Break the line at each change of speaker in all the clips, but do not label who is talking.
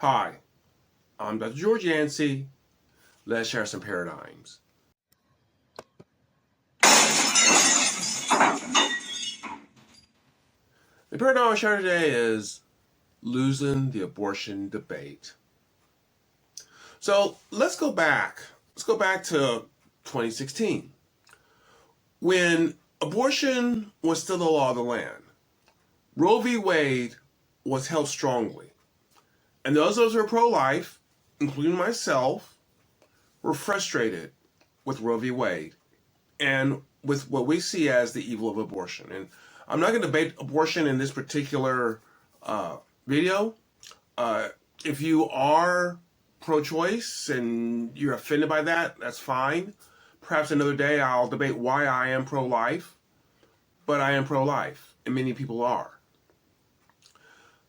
Hi, I'm Dr. George Yancey. Let's share some paradigms. The paradigm I'll share today is losing the abortion debate. So let's go back. Let's go back to 2016 when abortion was still the law of the land. Roe v. Wade was held strongly. And those of us who are pro-life, including myself, were frustrated with Roe v. Wade and with what we see as the evil of abortion. And I'm not going to debate abortion in this particular video. If you are pro-choice and you're offended by that, that's fine. Perhaps another day I'll debate why I am pro-life, but I am pro-life, and many people are.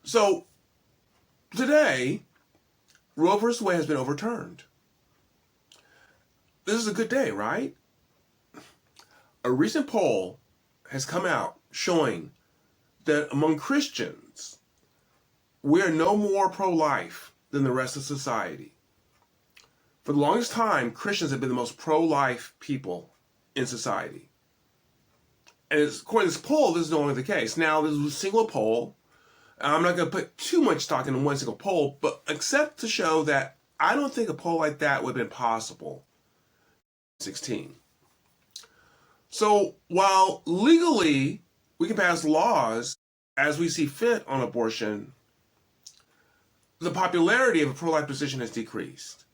So today, Roe v. Wade has been overturned. This is a good day, right? A recent poll has come out showing that among Christians, we are no more pro-life than the rest of society. For the longest time, Christians have been the most pro-life people in society. And according to this poll, this is no longer the case. Now, this is a single poll. I'm not going to put too much stock in one single poll, but except to show that I don't think a poll like that would have been possible in 2016. So while legally we can pass laws as we see fit on abortion, the popularity of a pro-life position has decreased.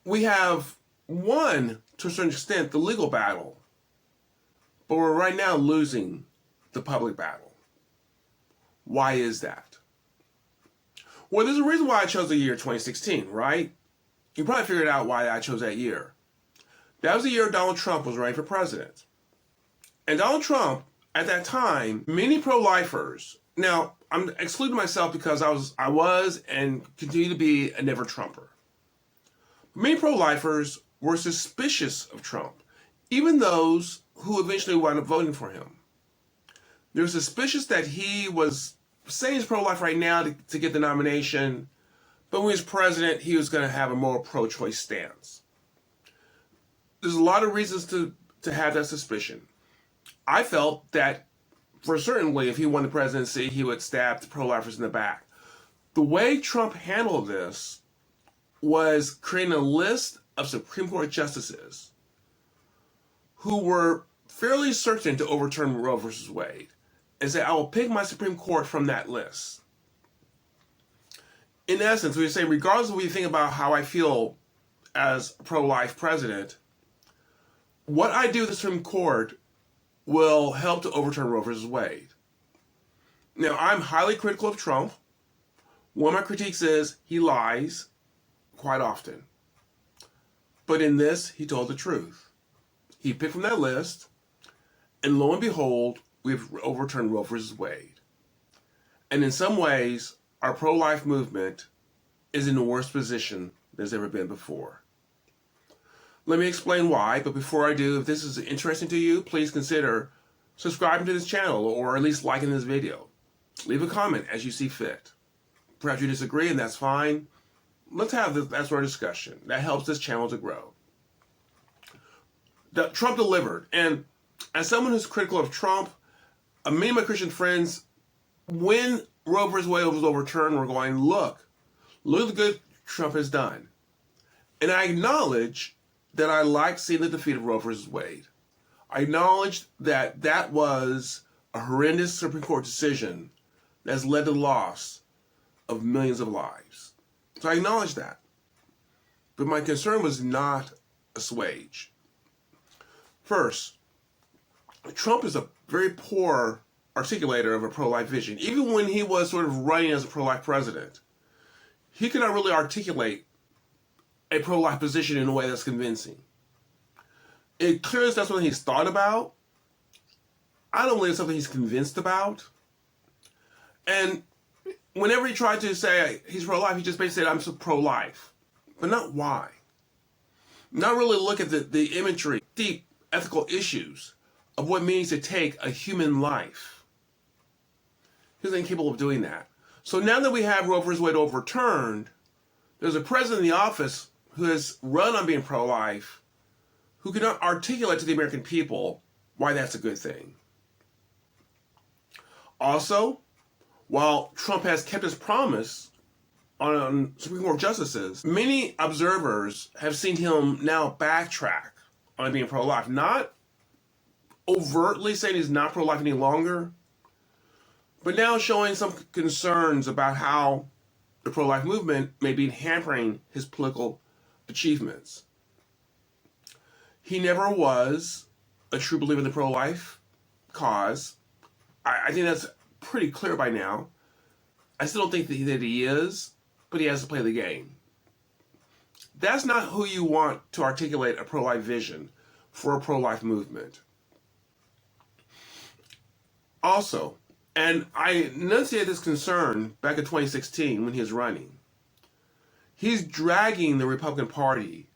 We have won, to a certain extent, the legal battle, but we're right now losing the public battle. Why is that? Well, there's a reason why I chose the year 2016, right? You probably figured out why I chose that year. That was the year Donald Trump was running for president. And Donald Trump, at that time, many pro-lifers, now I'm excluding myself because I was and continue to be a never Trumper. Many pro-lifers were suspicious of Trump, even those who eventually wound up voting for him. They were suspicious that he was saying he's pro-life right now to get the nomination, but when he was president, he was going to have a more pro-choice stance. There's a lot of reasons to have that suspicion. I felt that, for certainly, if he won the presidency, he would stab the pro-lifers in the back. The way Trump handled this was creating a list of Supreme Court justices who were fairly certain to overturn Roe versus Wade and say, I will pick my Supreme Court from that list. In essence, we say, regardless of what you think about how I feel as a pro-life president, what I do with the Supreme Court will help to overturn Roe versus Wade. Now, I'm highly critical of Trump. One of my critiques is he lies quite often. But in this, he told the truth. He picked from that list, and lo and behold, we've overturned Roe versus Wade. And in some ways, our pro-life movement is in the worst position there's ever been before. Let me explain why, but before I do, if this is interesting to you, please consider subscribing to this channel or at least liking this video. Leave a comment as you see fit. Perhaps you disagree, and that's fine. Let's have that sort of discussion. That helps this channel to grow. Trump delivered, and as someone who's critical of Trump, many of my Christian friends, when Roe versus Wade was overturned, were going, look at the good Trump has done. And I acknowledge that I like seeing the defeat of Roe versus Wade. I acknowledge that that was a horrendous Supreme Court decision that has led to the loss of millions of lives. So I acknowledge that. But my concern was not assuaged. First, Trump is a very poor articulator of a pro-life vision. Even when he was sort of running as a pro-life president, he could not really articulate a pro-life position in a way that's convincing. It clearly that's something he's thought about. I don't believe it's something he's convinced about. And whenever he tried to say he's pro-life, he just basically said, I'm so pro-life. But not why. Not really look at the imagery, deep ethical issues of what it means to take a human life. He was incapable of doing that. So now that we have Roe v. Wade overturned, there's a president in the office who has run on being pro-life, who cannot articulate to the American people why that's a good thing. Also, while Trump has kept his promise on Supreme Court justices, many observers have seen him now backtrack on being pro-life. Not overtly saying he's not pro-life any longer, but now showing some concerns about how the pro-life movement may be hampering his political achievements. He never was a true believer in the pro-life cause. I think that's pretty clear by now. I still don't think that he is, but he has to play the game. That's not who you want to articulate a pro-life vision for a pro-life movement. Also, and I enunciated this concern back in 2016 when he was running, he's dragging the Republican Party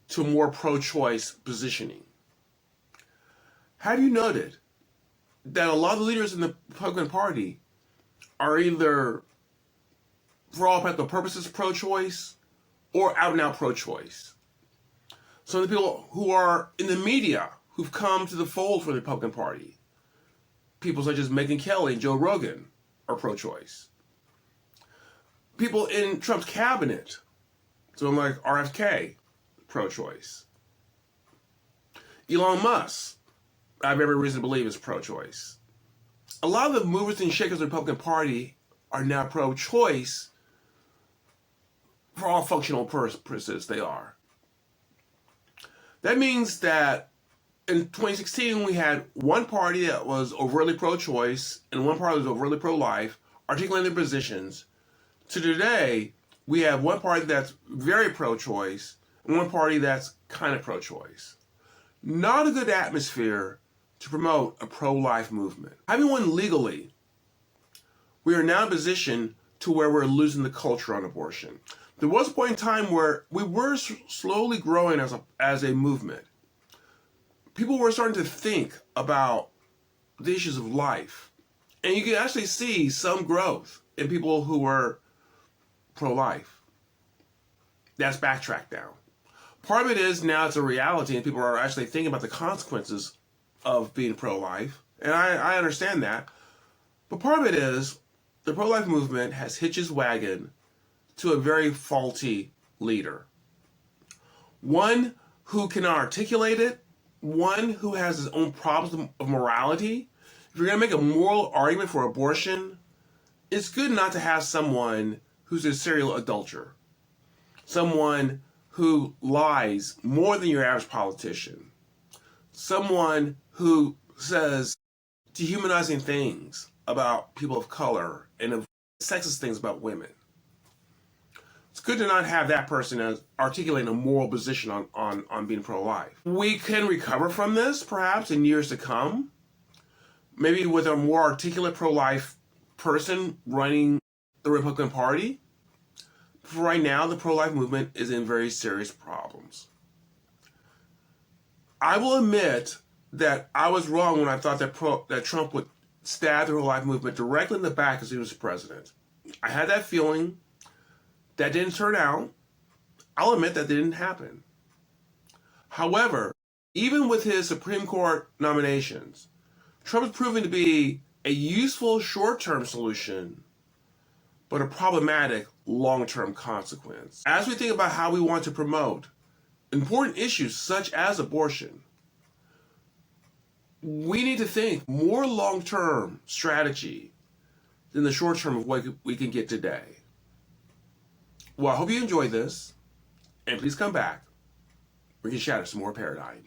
to more pro-choice positioning. Have you noted that a lot of the leaders in the Republican Party are either, for all practical purposes, pro-choice or out-and-out pro-choice? Some of the people who are in the media who've come to the fold for the Republican Party, people such as Megyn Kelly and Joe Rogan, are pro-choice. People in Trump's cabinet, someone like RFK, pro-choice. Elon Musk, I have every reason to believe, is pro-choice. A lot of the movers and shakers of the Republican Party are now pro-choice for all functional purposes they are. That means that in 2016, we had one party that was overtly pro-choice and one party that was overtly pro-life, articulating their positions. To today, we have one party that's very pro-choice and one party that's kind of pro-choice. Not a good atmosphere to promote a pro-life movement. Having won legally, we are now in a position to where we're losing the culture on abortion. There was a point in time where we were slowly growing as a movement. People were starting to think about the issues of life. And you can actually see some growth in people who were pro-life. That's backtracked now. Part of it is now it's a reality and people are actually thinking about the consequences of being pro-life. And I understand that. But part of it is the pro-life movement has hitched its wagon to a very faulty leader. One who cannot articulate it, one who has his own problems of morality. If you're going to make a moral argument for abortion, it's good not to have someone who's a serial adulterer, someone who lies more than your average politician, someone who says dehumanizing things about people of color and sexist things about women. It's good to not have that person as articulating a moral position on being pro-life. We can recover from this, perhaps, in years to come. Maybe with a more articulate pro-life person running the Republican Party. For right now, the pro-life movement is in very serious problems. I will admit that I was wrong when I thought that Trump would stab the pro-life movement directly in the back as he was president. I had that feeling. That didn't turn out. I'll admit that didn't happen. However, even with his Supreme Court nominations, Trump is proving to be a useful short-term solution, but a problematic long-term consequence. As we think about how we want to promote important issues such as abortion, we need to think more long-term strategy than the short-term of what we can get today. Well, I hope you enjoyed this, and please come back. We can shatter some more paradigm.